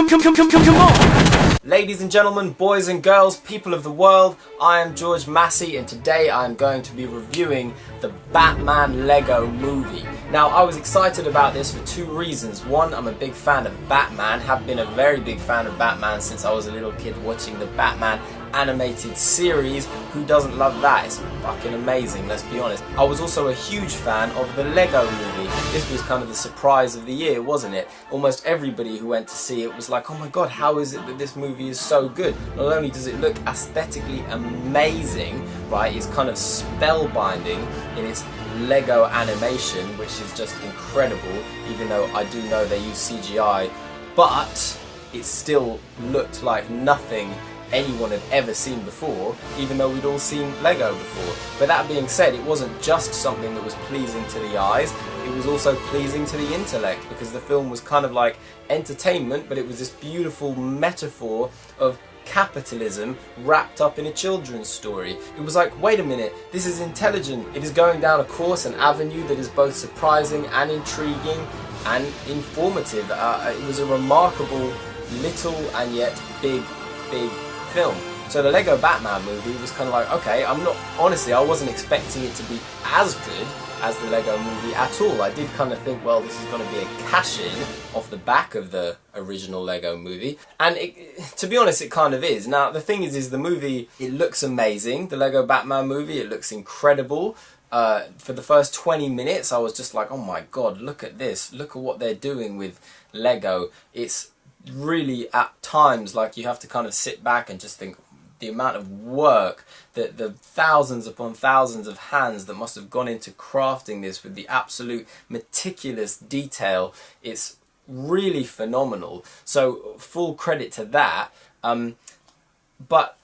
Come on! Ladies and gentlemen, boys and girls, people of the world, I am George Massey and today I am going to be reviewing the Batman Lego movie. Now, I was excited about this for two reasons. One, I'm a big fan of Batman, have been a very big fan of Batman since I was a little kid watching the Batman animated series. Who doesn't love that? It's fucking amazing, let's be honest. I was also a huge fan of the Lego movie. This was kind of the surprise of the year, wasn't it? Almost everybody who went to see it was like, oh my god, how is it that this movie is so good? Not only does it look aesthetically amazing, right, it's kind of spellbinding in its Lego animation, which is just incredible, even though I do know they use CGI, but it still looked like nothing anyone had ever seen before, even though we'd all seen Lego before. But that being said, it wasn't just something that was pleasing to the eyes, it was also pleasing to the intellect, because the film was kind of like entertainment, but it was this beautiful metaphor of capitalism wrapped up in a children's story. It was like, wait a minute, this is intelligent, it is going down a course, an avenue that is both surprising and intriguing and informative. It was a remarkable, little and yet big film. So the Lego Batman movie was kind of like, okay, honestly, I wasn't expecting it to be as good as the Lego movie at all. I did kind of think, well, this is going to be a cash-in off the back of the original Lego movie, and to be honest, it kind of is. Now, the thing is the movie, it looks amazing, the Lego Batman movie, it looks incredible. For the first 20 minutes, I was just like, oh my god, look at this, look at what they're doing with Lego. It's really, at times, like, you have to kind of sit back and just think the amount of work, the thousands upon thousands of hands that must have gone into crafting this with the absolute meticulous detail. It's really phenomenal, so full credit to that. But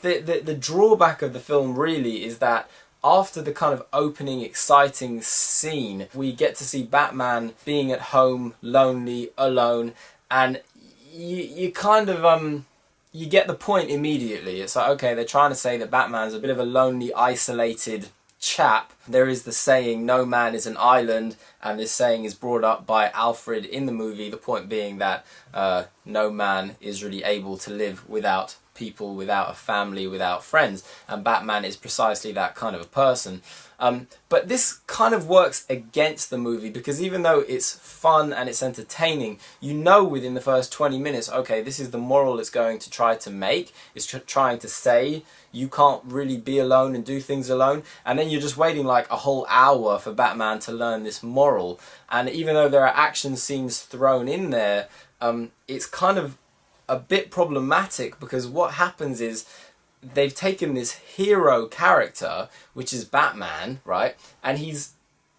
the drawback of the film really is that after the kind of opening exciting scene, we get to see Batman being at home, lonely, alone, and you kind of you get the point immediately. It's like, okay, they're trying to say that Batman's a bit of a lonely, isolated chap. There is the saying, no man is an island, and this saying is brought up by Alfred in the movie, the point being that no man is really able to live without people, without a family, without friends, and Batman is precisely that kind of a person. But this kind of works against the movie, because even though it's fun and it's entertaining, you know within the first 20 minutes, okay, this is the moral it's going to try to make, it's trying to say you can't really be alone and do things alone, and then you're just waiting like a whole hour for Batman to learn this moral. And even though there are action scenes thrown in there, it's kind of a bit problematic, because what happens is they've taken this hero character, which is Batman, right, and he's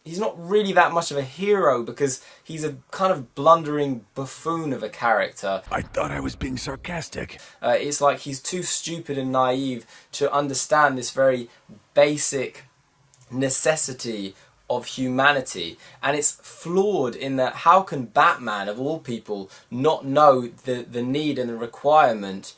not really that much of a hero, because he's a kind of blundering buffoon of a character. I thought I was being sarcastic. It's like he's too stupid and naive to understand this very basic necessity of humanity, and it's flawed in that how can Batman, of all people, not know the need and the requirement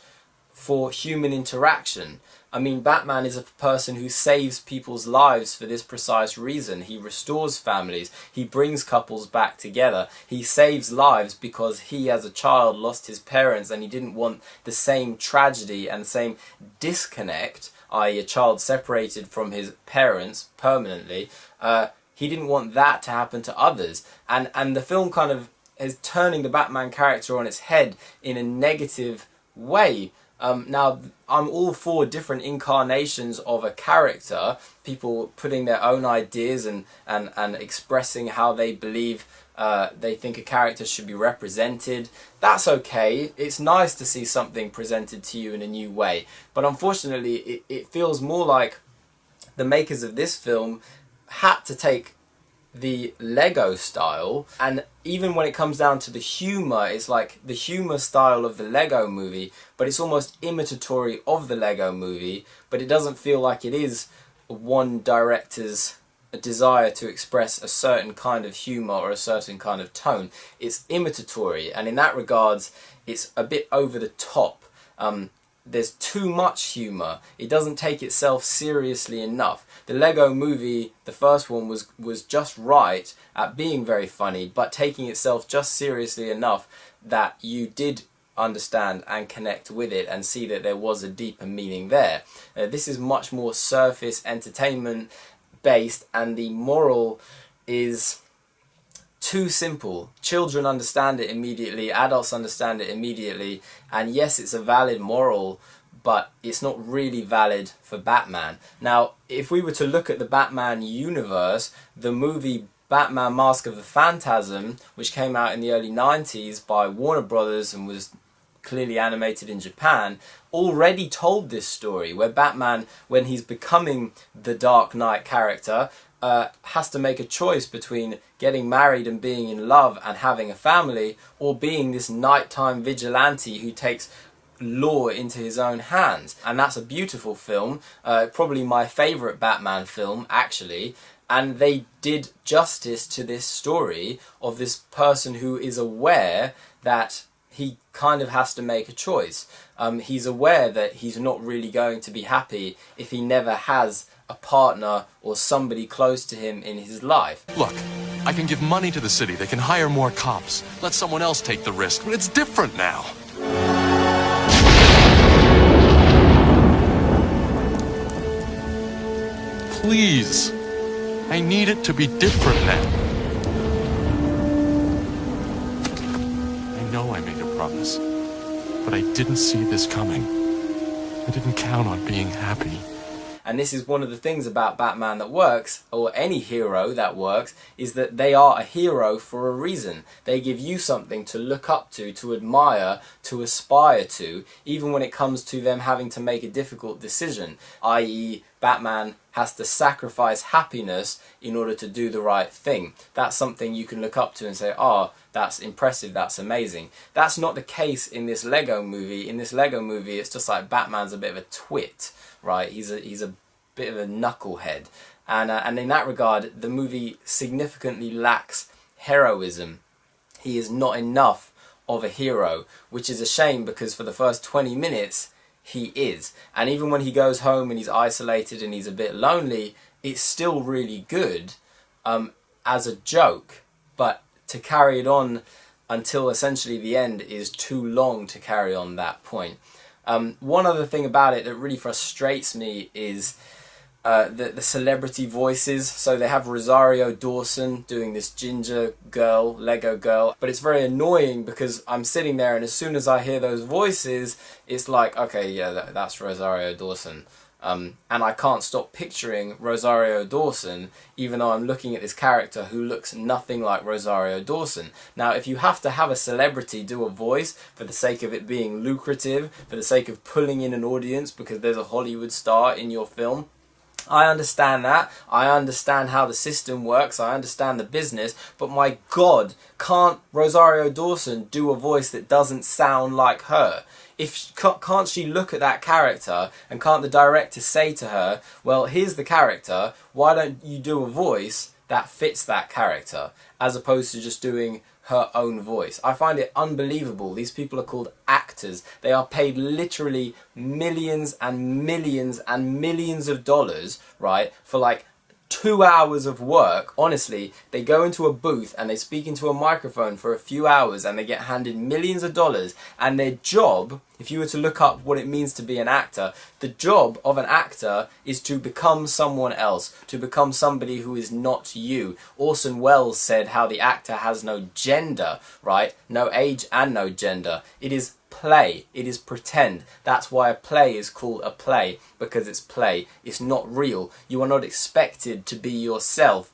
for human interaction? I mean, Batman is a person who saves people's lives for this precise reason. He restores families, he brings couples back together, he saves lives because he as a child lost his parents and he didn't want the same tragedy and the same disconnect, i.e. a child separated from his parents permanently. He didn't want that to happen to others, and the film kind of is turning the Batman character on its head in a negative way. Now, I'm all for different incarnations of a character, people putting their own ideas and expressing how they believe they think a character should be represented. That's okay, it's nice to see something presented to you in a new way, but unfortunately it feels more like the makers of this film had to take the Lego style, and even when it comes down to the humour, it's like the humour style of the Lego movie, but it's almost imitatory of the Lego movie, but it doesn't feel like it is one director's desire to express a certain kind of humour or a certain kind of tone. It's imitatory, and in that regards, it's a bit over the top. There's too much humour. It doesn't take itself seriously enough. The Lego movie, the first one, was just right at being very funny, but taking itself just seriously enough that you did understand and connect with it and see that there was a deeper meaning there. This is much more surface entertainment based, and the moral is too simple. Children understand it immediately, adults understand it immediately, and yes, it's a valid moral, but it's not really valid for Batman. Now, if we were to look at the Batman universe, the movie Batman Mask of the Phantasm, which came out in the early 90s by Warner Brothers and was clearly animated in Japan, already told this story where Batman, when he's becoming the Dark Knight character, has to make a choice between getting married and being in love and having a family, or being this nighttime vigilante who takes law into his own hands. And that's a beautiful film, probably my favourite Batman film actually, and they did justice to this story of this person who is aware that he kind of has to make a choice. He's aware that he's not really going to be happy if he never has a partner or somebody close to him in his life. Look, I can give money to the city, they can hire more cops, let someone else take the risk, but it's different now. Please, I need it to be different now. I know I made a promise, but I didn't see this coming. I didn't count on being happy. And this is one of the things about Batman that works, or any hero that works, is that they are a hero for a reason. They give you something to look up to admire, to aspire to, even when it comes to them having to make a difficult decision, i.e. Batman has to sacrifice happiness in order to do the right thing. That's something you can look up to and say, oh, that's impressive, that's amazing. That's not the case in this Lego movie. In this Lego movie, it's just like Batman's a bit of a twit, right? He's a bit of a knucklehead. And in that regard, the movie significantly lacks heroism. He is not enough of a hero, which is a shame because for the first 20 minutes, he is. And even when he goes home and he's isolated and he's a bit lonely, it's still really good as a joke. But to carry it on until essentially the end is too long to carry on that point. One other thing about it that really frustrates me is the celebrity voices. So they have Rosario Dawson doing this ginger girl, Lego girl, but it's very annoying because I'm sitting there and as soon as I hear those voices, it's like, okay, yeah, that's Rosario Dawson. And I can't stop picturing Rosario Dawson, even though I'm looking at this character who looks nothing like Rosario Dawson. Now, if you have to have a celebrity do a voice for the sake of it being lucrative, for the sake of pulling in an audience because there's a Hollywood star in your film, I understand that. I understand how the system works. I understand the business. But my God, can't Rosario Dawson do a voice that doesn't sound like her? Can't she look at that character and can't the director say to her, well, here's the character, why don't you do a voice that fits that character, as opposed to just doing her own voice? I find it unbelievable. These people are called actors. They are paid literally millions and millions and millions of dollars, right, for like 2 hours of work. Honestly, they go into a booth and they speak into a microphone for a few hours and they get handed millions of dollars, and their job, if you were to look up what it means to be an actor, the job of an actor is to become someone else, to become somebody who is not you. Orson Welles said how the actor has no gender, right? No age and no gender. It is play. It is pretend. That's why a play is called a play, because it's play. It's not real. You are not expected to be yourself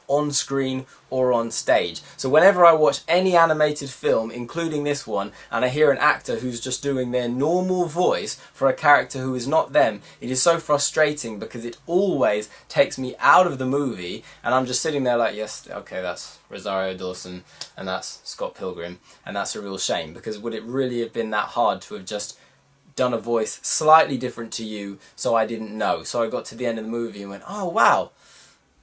on screen or on stage. So whenever I watch any animated film, including this one, and I hear an actor who's just doing their normal voice for a character who is not them, it is so frustrating because it always takes me out of the movie and I'm just sitting there like, yes, okay, that's Rosario Dawson and that's Scott Pilgrim, and that's a real shame, because would it really have been that hard to have just done a voice slightly different to you so I didn't know? So I got to the end of the movie and went, oh wow,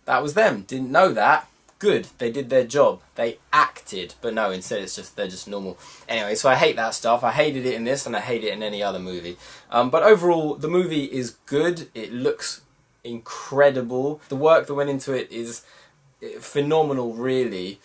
that was them. Didn't know that. Good. They did their job. They acted. But no, instead it's just, they're just normal. Anyway, so I hate that stuff. I hated it in this and I hate it in any other movie. But overall, the movie is good. It looks incredible. The work that went into it is phenomenal, really.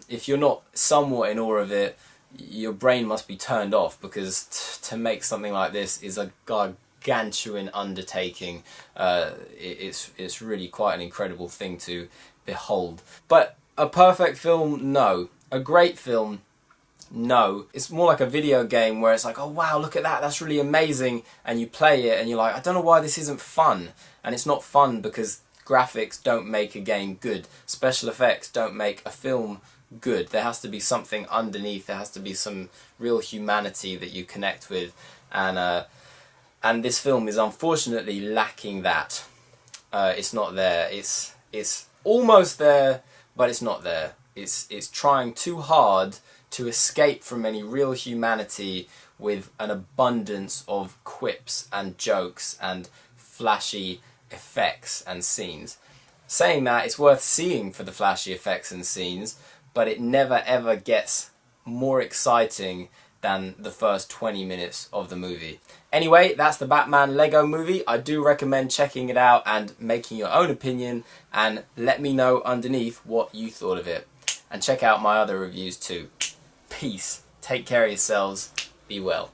If you're not somewhat in awe of it, your brain must be turned off, because to make something like this is a gargantuan undertaking. It's really quite an incredible thing to behold. But a perfect film, no. A great film, no. It's more like a video game where it's like, oh wow, look at that, that's really amazing, and you play it and you're like, I don't know why this isn't fun. And it's not fun because graphics don't make a game good. Special effects don't make a film good. There has to be something underneath. There has to be some real humanity that you connect with, and this film is unfortunately lacking that. It's not there. It's almost there, but it's not there. It's trying too hard to escape from any real humanity with an abundance of quips and jokes and flashy effects and scenes. Saying that, it's worth seeing for the flashy effects and scenes, but it never ever gets more exciting than the first 20 minutes of the movie. Anyway, that's the Batman Lego movie. I do recommend checking it out and making your own opinion, and let me know underneath what you thought of it. And check out my other reviews too. Peace. Take care of yourselves. Be well.